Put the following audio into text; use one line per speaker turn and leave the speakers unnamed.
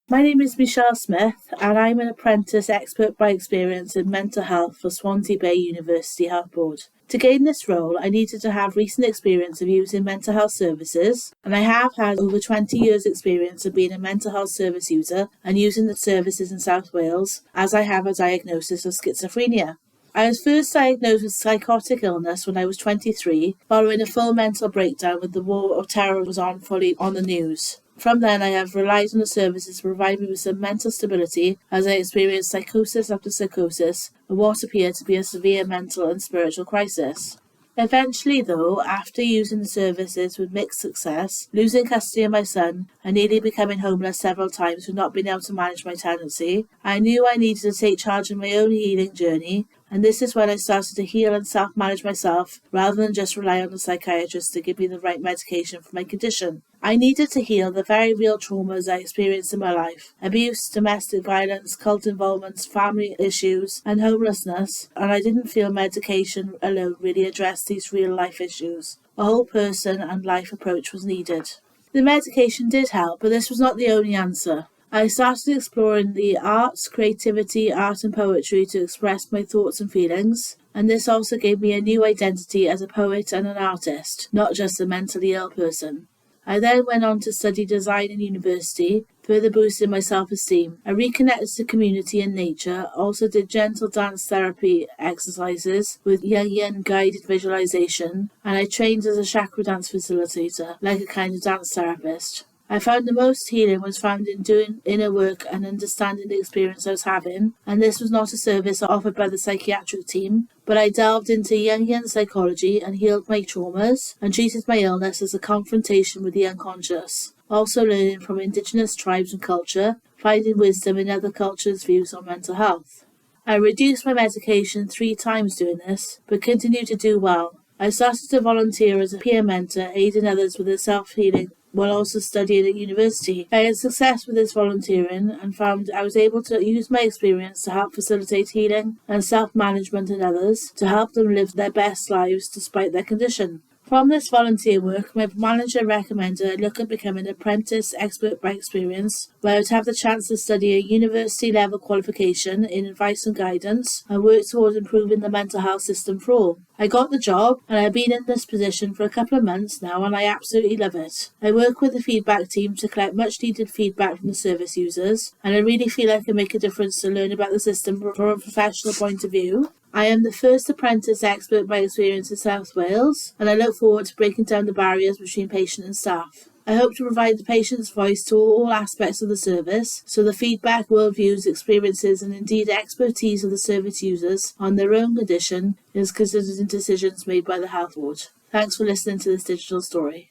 My name is Michelle Smith, and I'm an apprentice expert by experience in mental health for Swansea Bay University Health Board. To gain this role, I needed to have recent experience of using mental health services, and I have had over 20 years' experience of being a mental health service user and using the services in South Wales, as I have a diagnosis of schizophrenia. I was first diagnosed with psychotic illness when I was 23, following a full mental breakdown when the war of terror was fully on the news. From then, I have relied on the services to provide me with some mental stability as I experienced psychosis after psychosis and what appeared to be a severe mental and spiritual crisis. Eventually, though, after using the services with mixed success, losing custody of my son, and nearly becoming homeless several times for not being able to manage my tenancy, I knew I needed to take charge of my own healing journey, and this is when I started to heal and self-manage myself rather than just rely on the psychiatrist to give me the right medication for my condition. I needed to heal the very real traumas I experienced in my life: abuse, domestic violence, cult involvements, family issues, and homelessness, and I didn't feel medication alone really addressed these real life issues. A whole person and life approach was needed. The medication did help, but this was not the only answer. I started exploring the arts, creativity, art and poetry to express my thoughts and feelings, and this also gave me a new identity as a poet and an artist, not just a mentally ill person. I then went on to study design in university, further boosting my self-esteem. I reconnected to community and nature, also did gentle dance therapy exercises with Jungian guided visualization, and I trained as a chakra dance facilitator, like a kind of dance therapist. I found the most healing was found in doing inner work and understanding the experience I was having, and this was not a service offered by the psychiatric team, but I delved into Jungian psychology and healed my traumas and treated my illness as a confrontation with the unconscious, also learning from indigenous tribes and culture, finding wisdom in other cultures' views on mental health. I reduced my medication 3 times doing this, but continued to do well. I started to volunteer as a peer mentor, aiding others with their self-healing while also studying at university. I had success with this volunteering and found I was able to use my experience to help facilitate healing and self-management in others to help them live their best lives despite their condition. From this volunteer work, my manager recommended I look at becoming an apprentice expert by experience, where I would have the chance to study a university-level qualification in advice and guidance and work towards improving the mental health system for all. I got the job, and I've been in this position for a couple of months now, and I absolutely love it. I work with the feedback team to collect much-needed feedback from the service users, and I really feel I can make a difference to learn about the system from a professional point of view. I am the first apprentice expert by experience in South Wales, and I look forward to breaking down the barriers between patient and staff. I hope to provide the patient's voice to all aspects of the service, so the feedback, worldviews, experiences, and indeed expertise of the service users on their own condition is considered in decisions made by the health board. Thanks for listening to this digital story.